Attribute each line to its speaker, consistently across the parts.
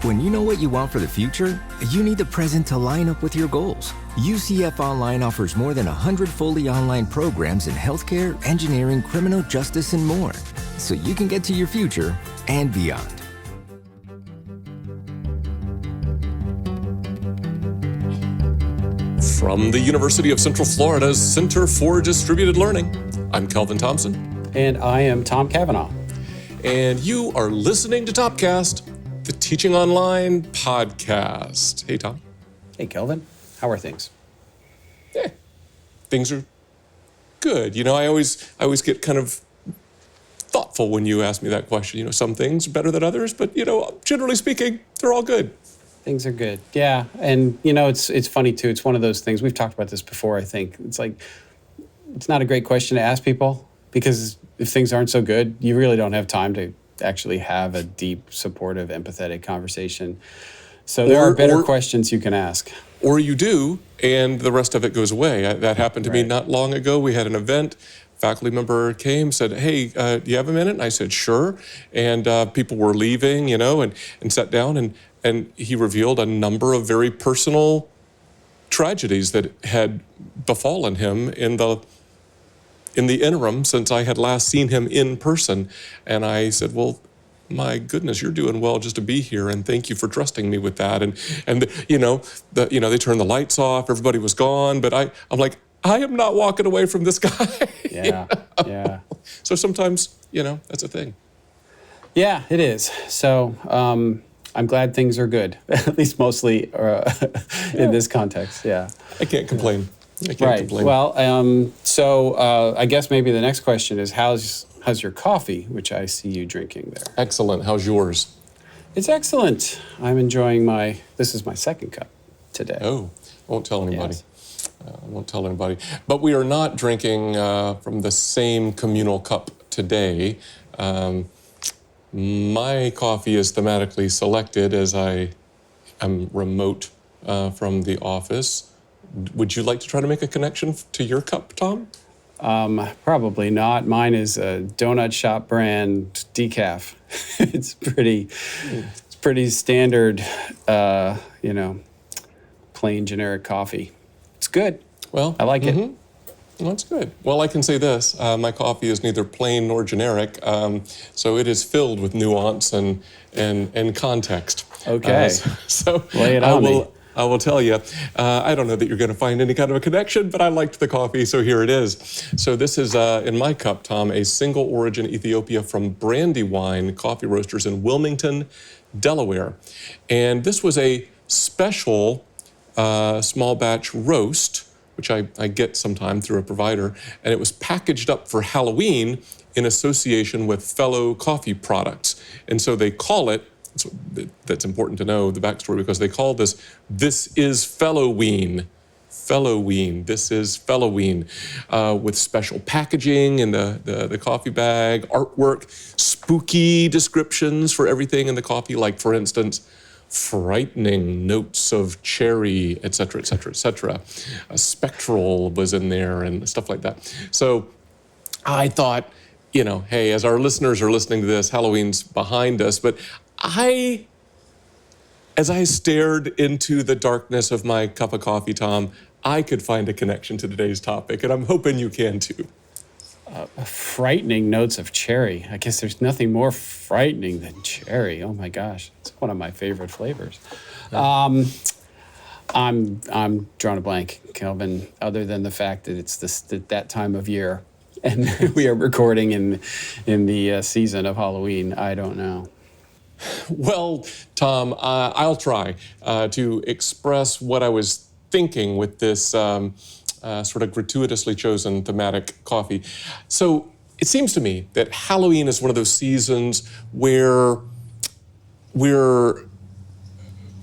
Speaker 1: When you know what you want for the future, you need the present to line up with your goals. UCF Online offers more than 100 fully online programs in healthcare, engineering, criminal justice, and more, so you can get to your future and beyond.
Speaker 2: From the University of Central Florida's Center for Distributed Learning, I'm Kelvin Thompson.
Speaker 3: And I am Tom Cavanaugh.
Speaker 2: And you are listening to Topcast, the Teaching Online podcast. Hey, Tom.
Speaker 3: Hey, Kelvin. How are things?
Speaker 2: Yeah, things are good. You know, I always get kind of thoughtful when you ask me that question. You know, some things are better than others, but, you know, generally speaking, they're all good.
Speaker 3: Things are good. Yeah. And, you know, it's funny, too. It's one of those things. We've talked about this before, I think. It's like, it's not a great question to ask people because if things aren't so good, you really don't have time to actually have a deep, supportive, empathetic conversation. So there are better questions you can ask.
Speaker 2: Or you do, and the rest of it goes away. That happened to me not long ago. We had an event. Faculty member came, said, hey, do you have a minute? And I said, sure. And people were leaving, you know, and sat down, and he revealed a number of very personal tragedies that had befallen him in the interim since I had last seen him in person. And I said, well, my goodness, you're doing well just to be here, and thank you for trusting me with that. And they turned the lights off, everybody was gone, but I'm like, I am not walking away from this guy.
Speaker 3: Yeah, yeah.
Speaker 2: So sometimes, you know, that's a thing.
Speaker 3: Yeah, it is. So I'm glad things are good, at least mostly in this context. Yeah.
Speaker 2: I can't complain. I can't complain.
Speaker 3: Well, so I guess maybe the next question is how's your coffee, which I see you drinking there?
Speaker 2: Excellent. How's yours?
Speaker 3: It's excellent. I'm enjoying this is my second cup today.
Speaker 2: Oh, won't tell anybody.
Speaker 3: Yes.
Speaker 2: Won't tell anybody. But we are not drinking from the same communal cup today. My coffee is thematically selected as I am remote from the office. Would you like to try to make a connection to your cup, Tom?
Speaker 3: Probably not. Mine is a donut shop brand decaf. It's pretty standard, plain generic coffee. It's good.
Speaker 2: Well,
Speaker 3: I like it.
Speaker 2: Well, that's good. Well, I can say this. My coffee is neither plain nor generic, so it is filled with nuance and context.
Speaker 3: Okay.
Speaker 2: So
Speaker 3: lay it on me.
Speaker 2: I will tell you, I don't know that you're going to find any kind of a connection, but I liked the coffee, so here it is. So this is, in my cup, Tom, a single origin Ethiopia from Brandywine Coffee Roasters in Wilmington, Delaware. And this was a special small batch roast, which I get sometime through a provider, and it was packaged up for Halloween in association with fellow coffee products. And so they call it, that's important to know, the backstory, because they call this is Fellowween. Fellowween, this is Fellowween, with special packaging in the coffee bag, artwork, spooky descriptions for everything in the coffee, like, for instance, frightening notes of cherry, et cetera, et cetera, et cetera. A spectral was in there and stuff like that. So I thought, you know, hey, as our listeners are listening to this, Halloween's behind us, but as I stared into the darkness of my cup of coffee, Tom, I could find a connection to today's topic, and I'm hoping you can too.
Speaker 3: Frightening notes of cherry. I guess there's nothing more frightening than cherry. Oh my gosh, it's one of my favorite flavors. Yeah. I'm drawing a blank, Kelvin. Other than the fact that it's that time of year, and we are recording in the season of Halloween. I don't know.
Speaker 2: Well, Tom, I'll try to express what I was thinking with this sort of gratuitously chosen thematic coffee. So it seems to me that Halloween is one of those seasons where we're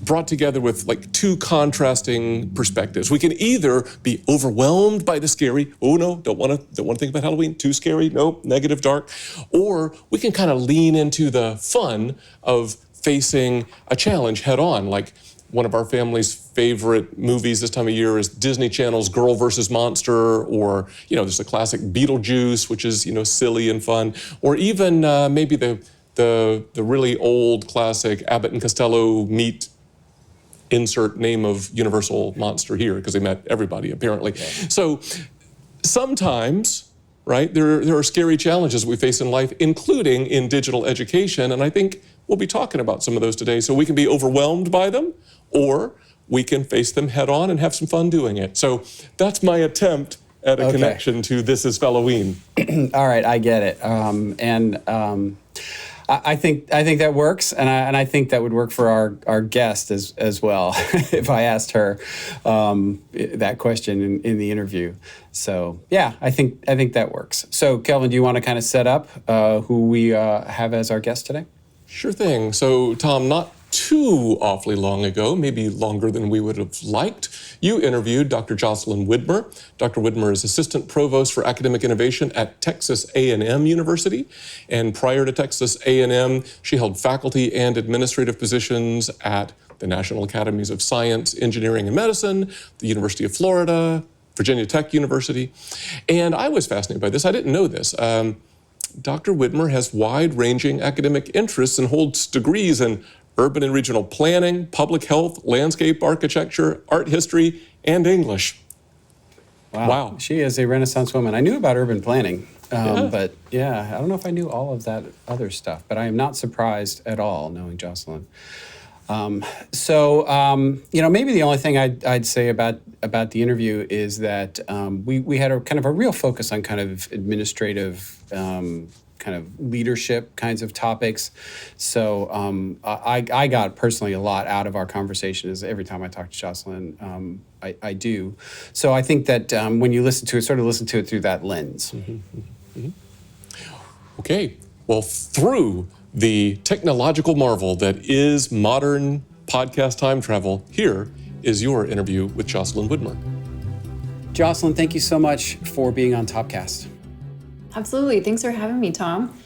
Speaker 2: brought together with like two contrasting perspectives. We can either be overwhelmed by the scary, oh no, don't want to think about Halloween, too scary, nope, negative, dark, or we can kind of lean into the fun of facing a challenge head on. Like one of our family's favorite movies this time of year is Disney Channel's Girl vs. Monster, or, you know, there's the classic Beetlejuice, which is, you know, silly and fun, or even maybe the the really old classic Abbott and Costello meet insert name of universal monster here, because they met everybody apparently. Yeah. So sometimes, right, there are scary challenges we face in life, including in digital education, and I think we'll be talking about some of those today. So we can be overwhelmed by them, or we can face them head on and have some fun doing it. So that's my attempt at a connection to This Is Falloween.
Speaker 3: All right, I get it. I think that works, and I think that would work for our guest as well if I asked her that question in the interview. So yeah, I think that works. So Kelvin, do you want to kind of set up who we have as our guest today?
Speaker 2: Sure thing. So Tom, not too awfully long ago, maybe longer than we would have liked, you interviewed Dr. Jocelyn Widmer. Dr. Widmer is Assistant Provost for Academic Innovation at Texas A&M University. And prior to Texas A&M, she held faculty and administrative positions at the National Academies of Science, Engineering, and Medicine, the University of Florida, Virginia Tech University. And I was fascinated by this. I didn't know this. Dr. Widmer has wide-ranging academic interests and holds degrees in urban and regional planning, public health, landscape architecture, art history, and English. Wow.
Speaker 3: She is a Renaissance woman. I knew about urban planning, but yeah, I don't know if I knew all of that other stuff, but I am not surprised at all knowing Jocelyn. Maybe the only thing I'd say about the interview is that we had a kind of a real focus on kind of administrative kind of leadership kinds of topics. So I got personally a lot out of our conversation, as every time I talk to Jocelyn, I do. So I think that when you listen to it, sort of listen to it through that lens.
Speaker 2: Mm-hmm. Mm-hmm. Okay, well, through the technological marvel that is modern podcast time travel, here is your interview with Jocelyn Widmer.
Speaker 3: Jocelyn, thank you so much for being on Topcast.
Speaker 4: Absolutely. Thanks for having me, Tom.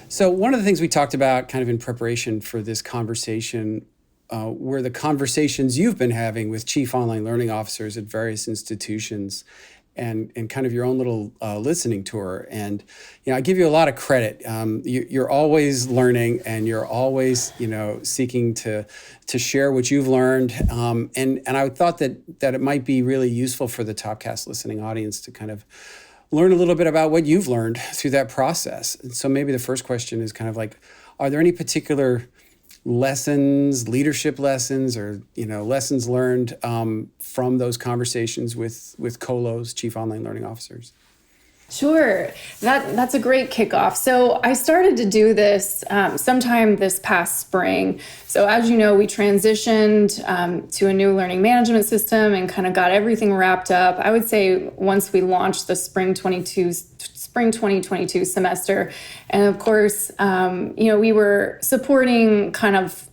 Speaker 3: So one of the things we talked about kind of in preparation for this conversation were the conversations you've been having with chief online learning officers at various institutions and kind of your own little listening tour. And, I give you a lot of credit. You're always learning, and you're always, seeking to share what you've learned. And I thought that it might be really useful for the Topcast listening audience to kind of learn a little bit about what you've learned through that process. And so maybe the first question is kind of like, are there any particular lessons, leadership lessons, or lessons learned from those conversations with COLOs, Chief Online Learning Officers?
Speaker 4: Sure. That's a great kickoff. So I started to do this sometime this past spring. So as you know, we transitioned to a new learning management system and kind of got everything wrapped up. I would say once we launched the spring 2022 semester. And of course, we were supporting kind of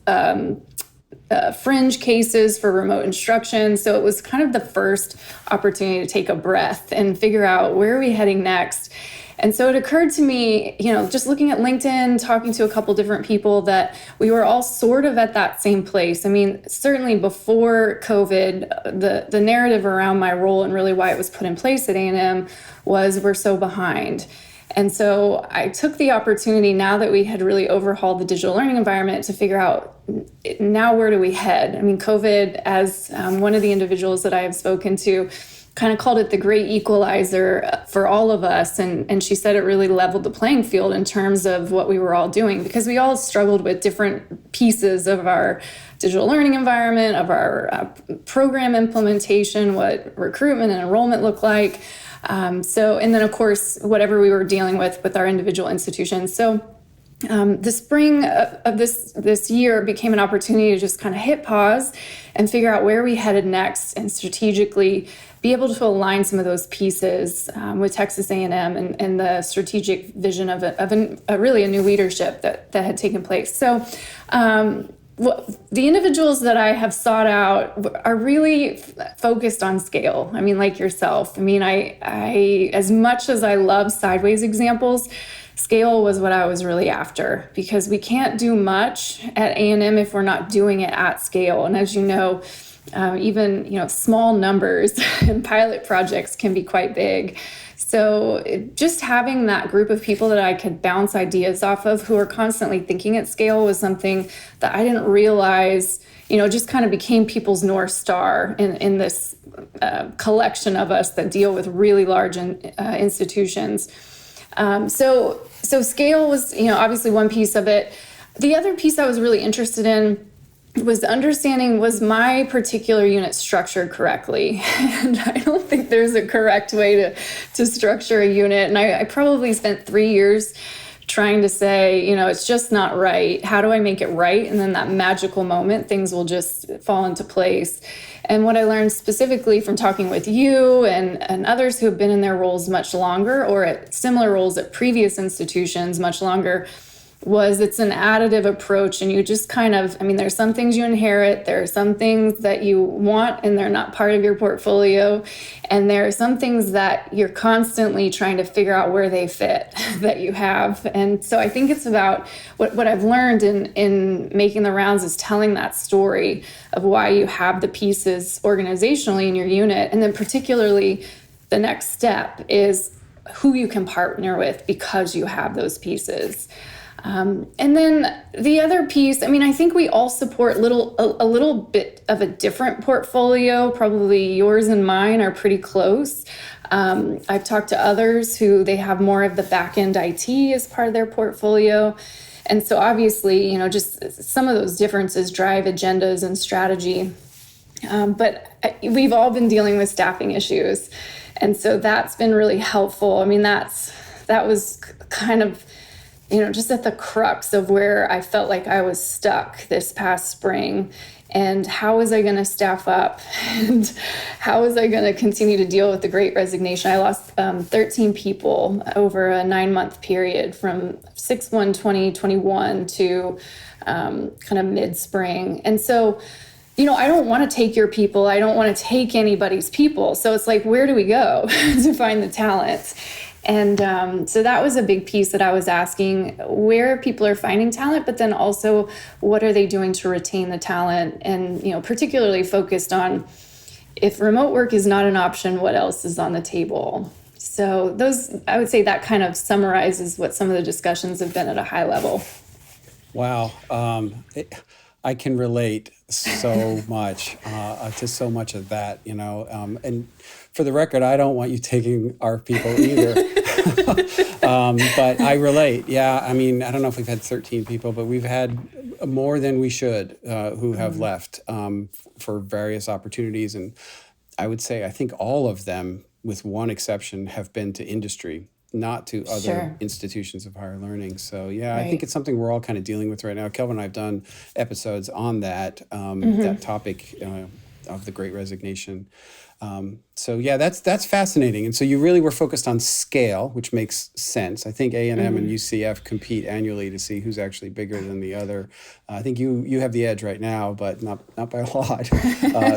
Speaker 4: fringe cases for remote instruction. So it was kind of the first opportunity to take a breath and figure out where are we heading next. And so it occurred to me, just looking at LinkedIn, talking to a couple different people, that we were all sort of at that same place. I mean, certainly before COVID, the narrative around my role and really why it was put in place at A&M was we're so behind. And so I took the opportunity, now that we had really overhauled the digital learning environment, to figure out now where do we head? I mean, COVID, as one of the individuals that I have spoken to, kind of called it the great equalizer for all of us. And she said it really leveled the playing field in terms of what we were all doing, because we all struggled with different pieces of our digital learning environment, of our program implementation, what recruitment and enrollment looked like. And then of course, whatever we were dealing with our individual institutions. So the spring of this year became an opportunity to just kind of hit pause and figure out where we headed next, and strategically be able to align some of those pieces with Texas A&M and the strategic vision of really a new leadership that had taken place. So the individuals that I have sought out are really focused on scale. I mean, like yourself. I mean, I as much as I love sideways examples, scale was what I was really after, because we can't do much at A&M if we're not doing it at scale. And as you know, even small numbers and pilot projects can be quite big. So just having that group of people that I could bounce ideas off of who are constantly thinking at scale was something that I didn't realize, just kind of became people's North Star in this collection of us that deal with really large institutions. So scale was, obviously one piece of it. The other piece I was really interested in was understanding, was my particular unit structured correctly? And I don't think there's a correct way to structure a unit. And I probably spent 3 years trying to say, it's just not right. How do I make it right? And then that magical moment, things will just fall into place. And what I learned specifically from talking with you and others who have been in their roles much longer, or at similar roles at previous institutions much longer, was it's an additive approach. And you just kind of, there's some things you inherit, there are some things that you want and they're not part of your portfolio, and there are some things that you're constantly trying to figure out where they fit that you have. And so I think it's about what I've learned in making the rounds is telling that story of why you have the pieces organizationally in your unit, and then particularly the next step is who you can partner with because you have those pieces. And then the other piece, I think we all support a little bit of a different portfolio. Probably yours and mine are pretty close. I've talked to others who they have more of the back-end IT as part of their portfolio. And so obviously, just some of those differences drive agendas and strategy. But we've all been dealing with staffing issues. And so that's been really helpful. That was kind of, just at the crux of where I felt like I was stuck this past spring. And how was I going to staff up? And how was I going to continue to deal with the Great Resignation? I lost 13 people over a 9-month period from 6/1/2021 to kind of mid-spring. And so, I don't want to take your people. I don't want to take anybody's people. So it's like, where do we go to find the talent? And so that was a big piece that I was asking, where people are finding talent, but then also what are they doing to retain the talent? And, particularly focused on, if remote work is not an option, what else is on the table? So I would say that kind of summarizes what some of the discussions have been at a high level.
Speaker 3: Wow. I can relate so much to so much of that, and for the record, I don't want you taking our people either. But I relate. Yeah, I don't know if we've had 13 people, but we've had more than we should who have left for various opportunities. And I would say, I think all of them, with one exception, have been to industry, not to other institutions of higher learning. So yeah, right. I think it's something we're all kind of dealing with right now. Kelvin and I have done episodes on that, that topic of the Great Resignation. So yeah, that's fascinating. And so you really were focused on scale, which makes sense. I think A&M and UCF compete annually to see who's actually bigger than the other. I think you have the edge right now, but not by a lot.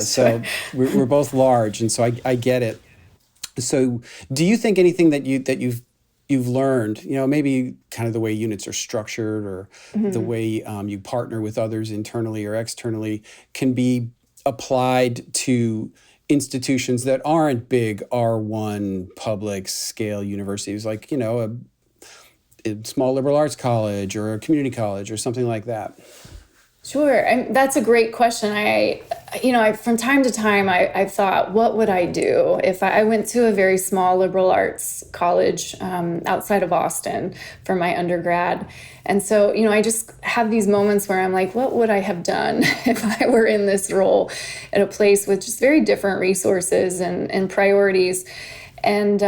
Speaker 3: So we're both large, and so I get it. So do you think anything that you've learned, maybe kind of the way units are structured, or the way you partner with others internally or externally, can be applied to institutions that aren't big R1 public scale universities, like, a small liberal arts college or a community college or something like that?
Speaker 4: Sure. That's a great question. I from time to time, I've thought, what would I do if I went to a very small liberal arts college outside of Austin for my undergrad? And so, I just have these moments where I'm like, what would I have done if I were in this role at a place with just very different resources and priorities? And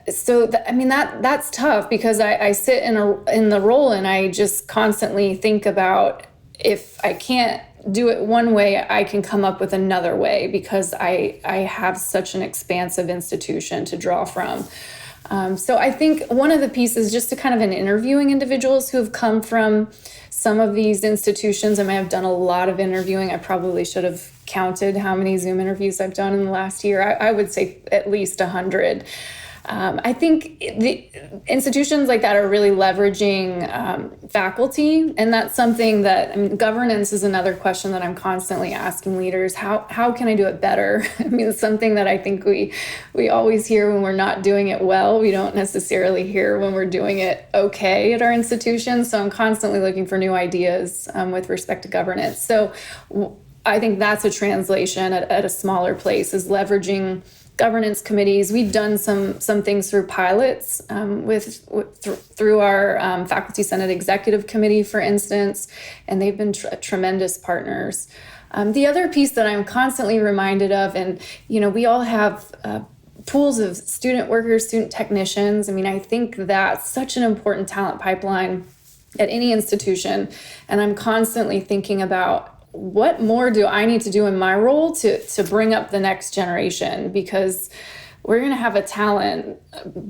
Speaker 4: that's tough, because I sit in the role and I just constantly think about, if I can't do it one way, I can come up with another way, because I have such an expansive institution to draw from. So I think one of the pieces, just to kind of in interviewing individuals who have come from some of these institutions, I may have done a lot of interviewing. I probably should have counted how many Zoom interviews I've done in the last year. I would say at least 100. I think the institutions like that are really leveraging faculty, and that's something that, I mean, governance is another question that I'm constantly asking leaders. How can I do it better? I mean, it's something that I think we always hear when we're not doing it well. We don't necessarily hear when we're doing it okay at our institutions. So I'm constantly looking for new ideas with respect to governance. So I think that's a translation at a smaller place, is leveraging governance committees. We've done some things through pilots through our Faculty Senate Executive Committee, for instance, and they've been tremendous partners. The other piece that I'm constantly reminded of, and we all have pools of student workers, student technicians. I mean, I think that's such an important talent pipeline at any institution, and I'm constantly thinking about, what more do I need to do in my role to bring up the next generation? Because we're going to have a talent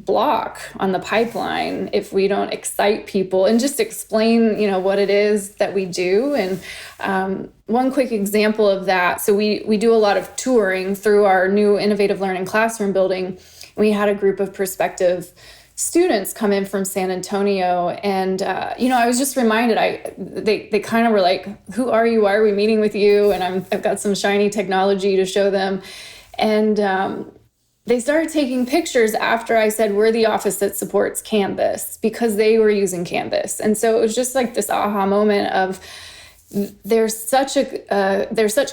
Speaker 4: block on the pipeline if we don't excite people and just explain, what it is that we do. And one quick example of that, so we do a lot of touring through our new innovative learning classroom building. We had a group of prospective students come in from San Antonio, and I was just reminded, they kind of were like, who are you? Why are we meeting with you? And I've got some shiny technology to show them. And they started taking pictures after I said, we're the office that supports Canvas, because they were using Canvas. And so it was just like this aha moment of, there's such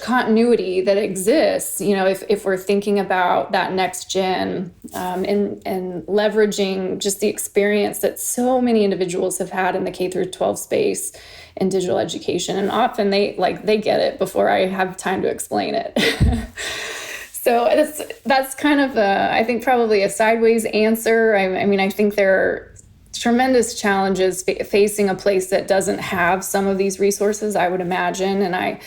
Speaker 4: continuity that exists, if we're thinking about that next gen, and leveraging just the experience that so many individuals have had in the K through 12 space in digital education. And often they get it before I have time to explain it. So that's kind of I think probably a sideways answer. I mean, I think there are tremendous challenges facing a place that doesn't have some of these resources, I would imagine. And I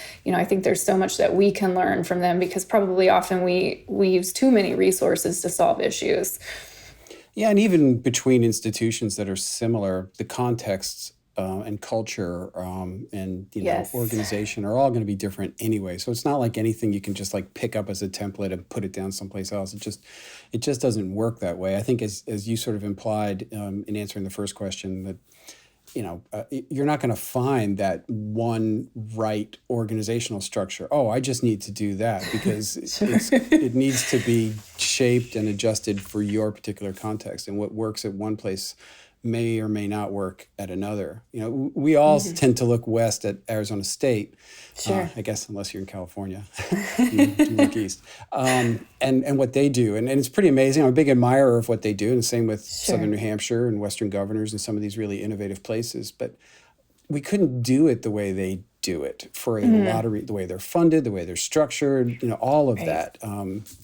Speaker 4: think there's so much that we can learn from them, because probably often we use too many resources to solve issues.
Speaker 3: Yeah, and even between institutions that are similar, the contexts and culture and
Speaker 4: Yes.
Speaker 3: organization are all going to be different anyway. So it's not like anything you can just pick up as a template and put it down someplace else. It just doesn't work that way. I think as you sort of implied in answering the first question, that you're not going to find that one right organizational structure. Oh, I just need to do that, because it needs to be shaped and adjusted for your particular context, and what works at one place may or may not work at another. We all tend to look west at Arizona State,
Speaker 4: Sure.
Speaker 3: I guess, unless you're in California, you look east, and what they do. And it's pretty amazing. I'm a big admirer of what they do, and the same with Southern New Hampshire and Western Governors and some of these really innovative places. But we couldn't do it the way they do it, for a lot of the way they're funded, the way they're structured, all of that.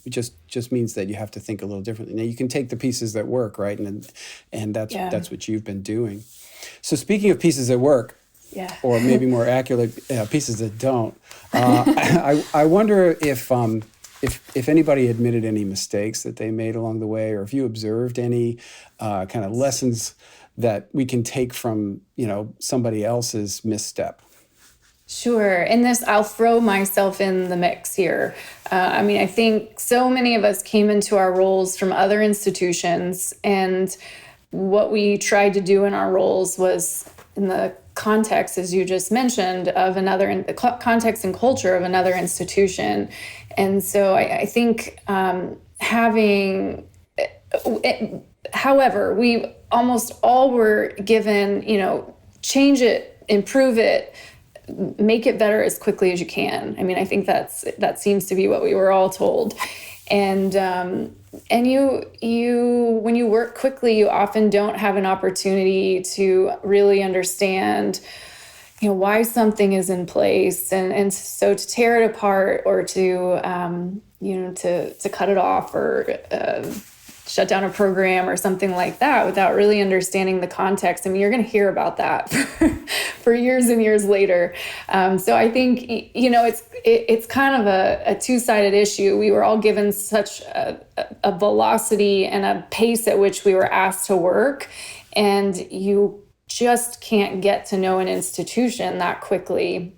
Speaker 3: It just means that you have to think a little differently. Now, you can take the pieces that work, right? And that's what you've been doing. So speaking of pieces that work, or maybe more accurate, pieces that don't, I wonder if anybody admitted any mistakes that they made along the way, or if you observed any kind of lessons that we can take from somebody else's misstep.
Speaker 4: Sure. In this, I'll throw myself in the mix here. I think so many of us came into our roles from other institutions, and what we tried to do in our roles was in the context, as you just mentioned, of another, in the context and culture of another institution. And so I think however, we almost all were given, change it, improve it, make it better as quickly as you can. I think that seems to be what we were all told. And you when you work quickly, you often don't have an opportunity to really understand, why something is in place. And so to tear it apart, or to cut it off, or shut down a program or something like that without really understanding the context. You're going to hear about that for years and years later. So I think, it's kind of a two-sided issue. We were all given such a velocity and a pace at which we were asked to work, and you just can't get to know an institution that quickly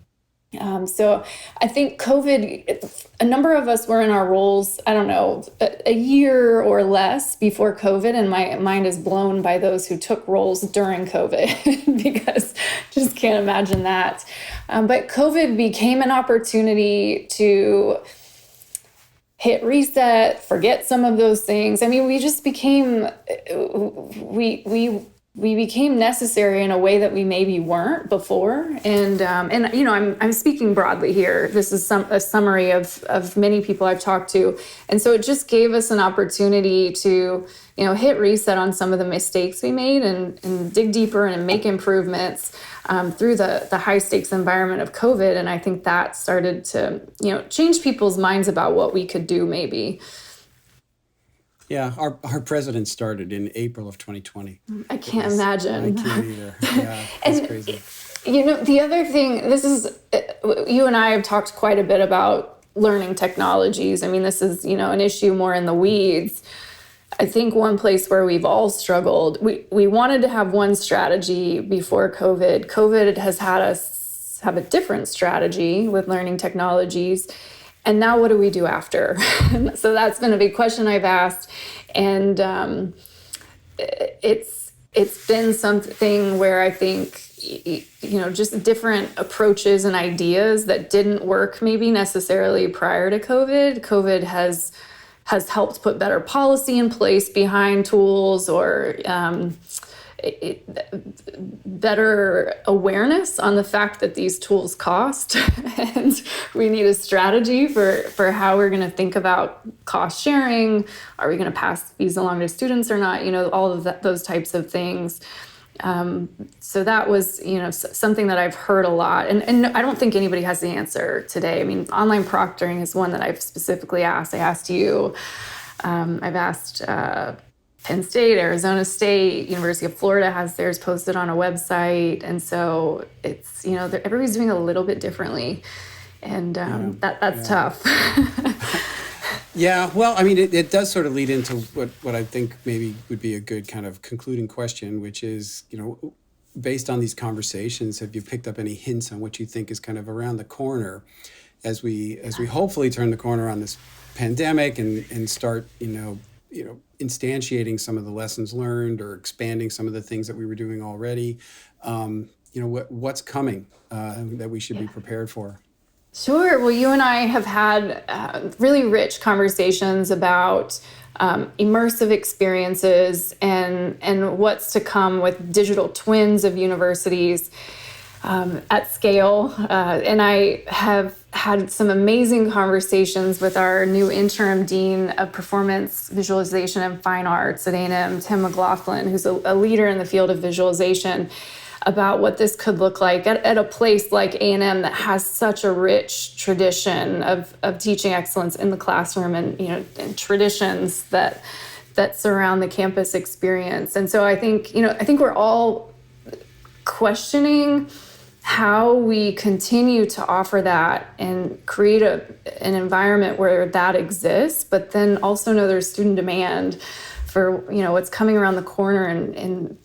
Speaker 4: So I think COVID, a number of us were in our roles, I don't know, a year or less before COVID, and my mind is blown by those who took roles during COVID because just can't imagine that. But COVID became an opportunity to hit reset, forget some of those things. I mean, we just became, we became necessary in a way that we maybe weren't before. And you know, I'm speaking broadly here. This is a summary of many people I've talked to. And so it just gave us an opportunity to, you know, hit reset on some of the mistakes we made and dig deeper and make improvements through the high stakes environment of COVID. And I think that started to, you know, change people's minds about what we could do maybe.
Speaker 3: Yeah, our president started in April of 2020.
Speaker 4: I can't imagine.
Speaker 3: I can't either. Yeah, it's crazy.
Speaker 4: You know, the other thing, this is, you and I have talked quite a bit about learning technologies. I mean, this is, you know, an issue more in the weeds. I think one place where we've all struggled, we wanted to have one strategy before COVID. COVID has had us have a different strategy with learning technologies. And now what do we do after? So that's been a big question I've asked. And it's been something where I think, you know, just different approaches and ideas that didn't work maybe necessarily prior to COVID. COVID has helped put better policy in place behind tools, or better awareness on the fact that these tools cost, and we need a strategy for how we're going to think about cost sharing. Are we going to pass fees along to students or not? You know, all of those types of things. So that was, you know, something that I've heard a lot, and I don't think anybody has the answer today. I mean, online proctoring is one that I've specifically asked. I asked you. I've asked Penn State, Arizona State, University of Florida has theirs posted on a website. And so it's, you know, everybody's doing a little bit differently. And that's tough.
Speaker 3: Yeah, well, I mean, it does sort of lead into what I think maybe would be a good kind of concluding question, which is, you know, based on these conversations, have you picked up any hints on what you think is kind of around the corner as we hopefully turn the corner on this pandemic and start, you know, instantiating some of the lessons learned or expanding some of the things that we were doing already? You know, what's coming that we should be prepared for?
Speaker 4: Sure. Well, you and I have had really rich conversations about immersive experiences and what's to come with digital twins of universities at scale. And I have had some amazing conversations with our new interim dean of performance visualization and fine arts at A&M, Tim McLaughlin, who's a leader in the field of visualization, about what this could look like at a place like A&M that has such a rich tradition of teaching excellence in the classroom, and, you know, and traditions that surround the campus experience. And so I think we're all questioning how we continue to offer that and create an environment where that exists, but then also know there's student demand for, you know, what's coming around the corner. And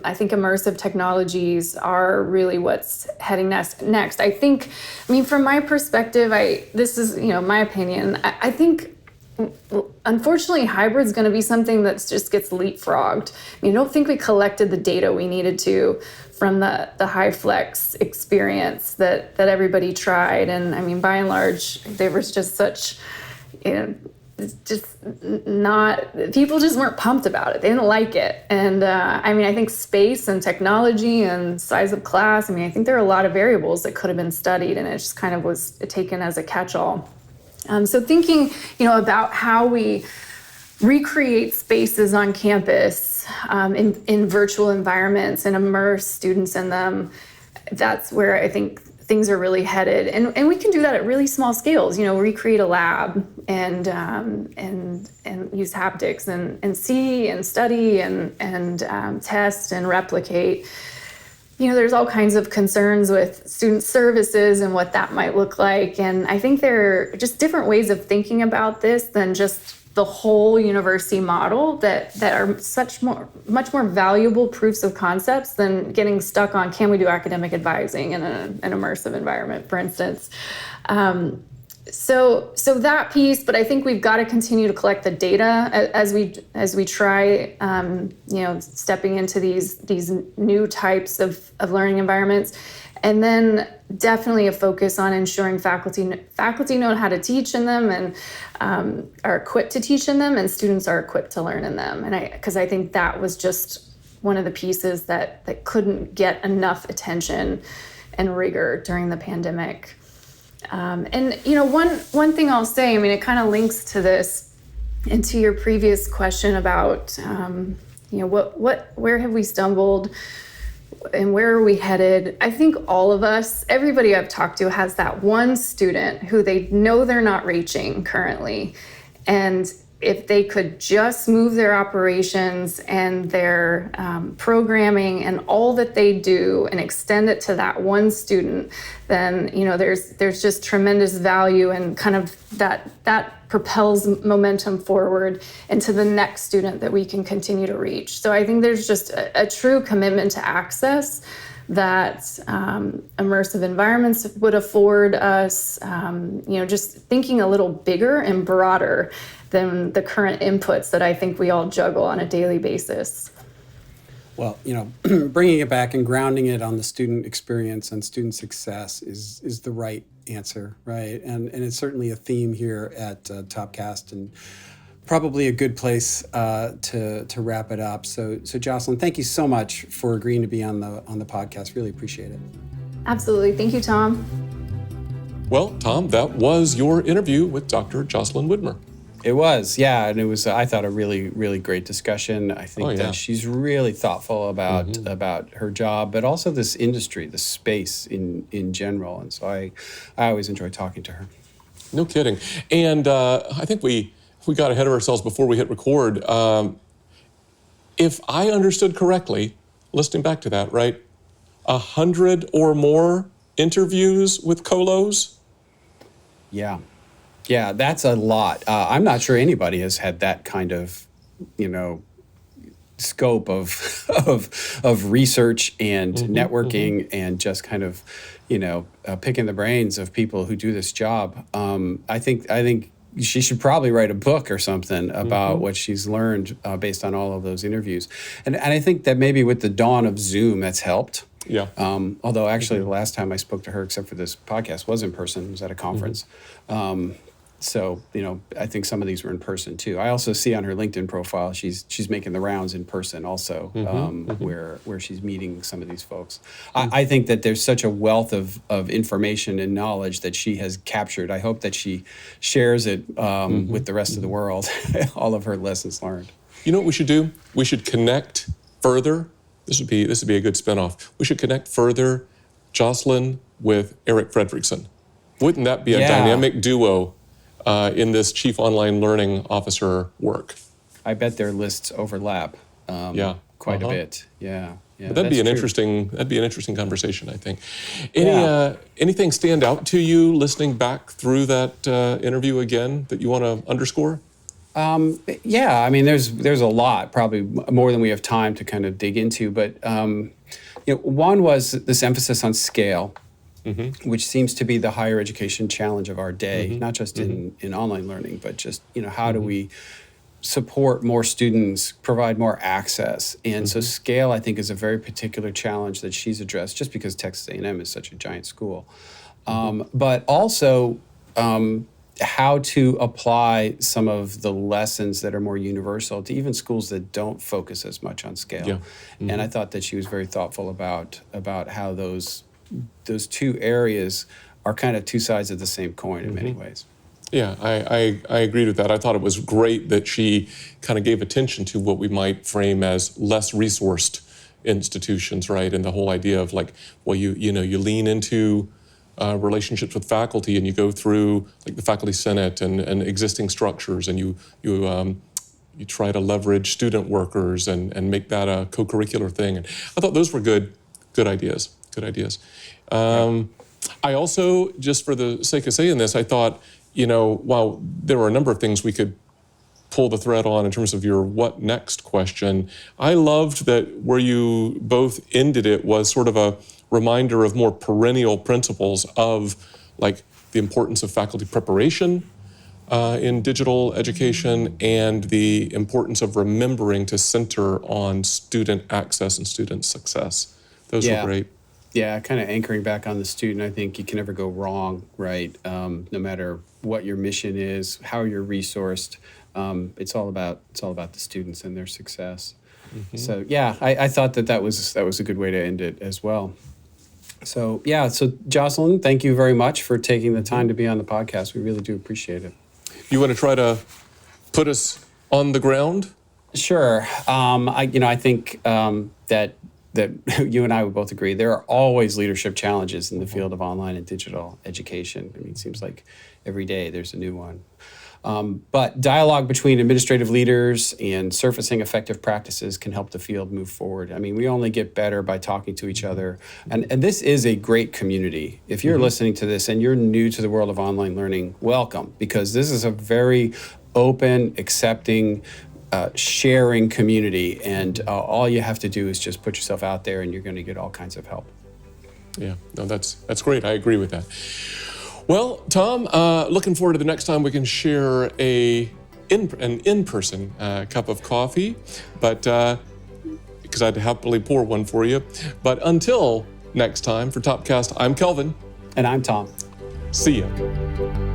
Speaker 4: I think immersive technologies are really what's heading next. I think, I mean, from my perspective, this is, you know, my opinion. I think, unfortunately, hybrid's going to be something that just gets leapfrogged. I mean, I don't think we collected the data we needed to from the high flex experience that everybody tried. And I mean, by and large, there was just such, you know, just not, people just weren't pumped about it. They didn't like it. And I mean, I think space and technology and size of class, I mean, I think there are a lot of variables that could have been studied, and it just kind of was taken as a catch-all. So thinking, you know, about how we recreate spaces on campus in virtual environments and immerse students in them, that's where I think things are really headed. And we can do that at really small scales, you know, recreate a lab and use haptics and see and study and test and replicate. You know, there's all kinds of concerns with student services and what that might look like. And I think there are just different ways of thinking about this than just the whole university model that are much more valuable proofs of concepts than getting stuck on, can we do academic advising in an immersive environment, for instance. So that piece, but I think we've got to continue to collect the data as we try, stepping into these new types of learning environments, and then definitely a focus on ensuring faculty know how to teach in them and are equipped to teach in them, and students are equipped to learn in them. And because I think that was just one of the pieces that couldn't get enough attention and rigor during the pandemic. One thing I'll say, I mean, it kind of links to this and to your previous question about, where have we stumbled and where are we headed? I think all of us, everybody I've talked to has that one student who they know they're not reaching currently. And if they could just move their operations and their programming and all that they do and extend it to that one student, then there's just tremendous value, and kind of that propels momentum forward into the next student that we can continue to reach. So I think there's just a true commitment to access that immersive environments would afford us, just thinking a little bigger and broader than the current inputs that I think we all juggle on a daily basis.
Speaker 3: Well, bringing it back and grounding it on the student experience and student success is the right answer, right? And it's certainly a theme here at Topcast, and probably a good place to wrap it up. So Jocelyn, thank you so much for agreeing to be on the podcast. Really appreciate it.
Speaker 4: Absolutely. Thank you, Tom.
Speaker 2: Well, Tom, that was your interview with Dr. Jocelyn Widmer.
Speaker 3: It was, yeah, and it was, I thought, a really, really great discussion. I think that she's really thoughtful about her job, but also this industry, the space in general. And so I always enjoy talking to her.
Speaker 2: No kidding. And I think we got ahead of ourselves before we hit record. If I understood correctly, listening back to that, right, 100 or more interviews with COLOs?
Speaker 3: Yeah, that's a lot. I'm not sure anybody has had that kind of, scope of research and networking and just kind of, picking the brains of people who do this job. I think she should probably write a book or something about what she's learned based on all of those interviews. And I think that maybe with the dawn of Zoom, that's helped.
Speaker 2: Yeah.
Speaker 3: Although actually the last time I spoke to her, except for this podcast, was in person. It was at a conference. So, I think some of these were in person too. I also see on her LinkedIn profile, she's making the rounds in person also, where she's meeting some of these folks. I think that there's such a wealth of information and knowledge that she has captured. I hope that she shares it with the rest of the world, all of her lessons learned.
Speaker 2: You know what we should do? We should connect further. This would be a good spinoff. We should connect further Jocelyn with Eric Fredrickson. Wouldn't that be a dynamic duo in this Chief Online Learning Officer work?
Speaker 3: I bet their lists overlap quite a bit. Yeah.
Speaker 2: But that'd be an interesting conversation, I think. Anything stand out to you listening back through that interview again that you want to underscore?
Speaker 3: I mean, there's a lot, probably more than we have time to kind of dig into. But one was this emphasis on scale. Which seems to be the higher education challenge of our day, not just in online learning, but just, how do we support more students, provide more access? And so scale, I think, is a very particular challenge that she's addressed, just because Texas A&M is such a giant school. But also how to apply some of the lessons that are more universal to even schools that don't focus as much on scale. And I thought that she was very thoughtful about how those two areas are kind of two sides of the same coin in many ways.
Speaker 2: Yeah, I agreed with that. I thought it was great that she kind of gave attention to what we might frame as less resourced institutions, right? And the whole idea of you lean into relationships with faculty, and you go through like the faculty senate and existing structures, and you try to leverage student workers and make that a co-curricular thing. And I thought those were good ideas. Good ideas. I also, just for the sake of saying this, I thought, while there were a number of things we could pull the thread on in terms of your what next question. I loved that where you both ended it was sort of a reminder of more perennial principles of like the importance of faculty preparation in digital education and the importance of remembering to center on student access and student success. Those were great.
Speaker 3: Yeah, kind of anchoring back on the student, I think you can never go wrong, right? No matter what your mission is, how you're resourced, it's all about the students and their success. Mm-hmm. So yeah, I thought that was a good way to end it as well. So yeah, so Jocelyn, thank you very much for taking the time to be on the podcast. We really do appreciate it.
Speaker 2: You want to try to put us on the ground?
Speaker 3: Sure. I think that you and I would both agree there are always leadership challenges in the field of online and digital education. I mean, it seems like every day there's a new one. But dialogue between administrative leaders and surfacing effective practices can help the field move forward. I mean, we only get better by talking to each other. And this is a great community. If you're listening to this and you're new to the world of online learning, welcome, because this is a very open, accepting, sharing community, and all you have to do is just put yourself out there and you're going to get all kinds of help.
Speaker 2: Yeah, no, that's great. I agree with that. Well, Tom, looking forward to the next time we can share an in-person cup of coffee, but because I'd happily pour one for you. But until next time, for Topcast, I'm Kelvin.
Speaker 3: And I'm Tom.
Speaker 2: See ya.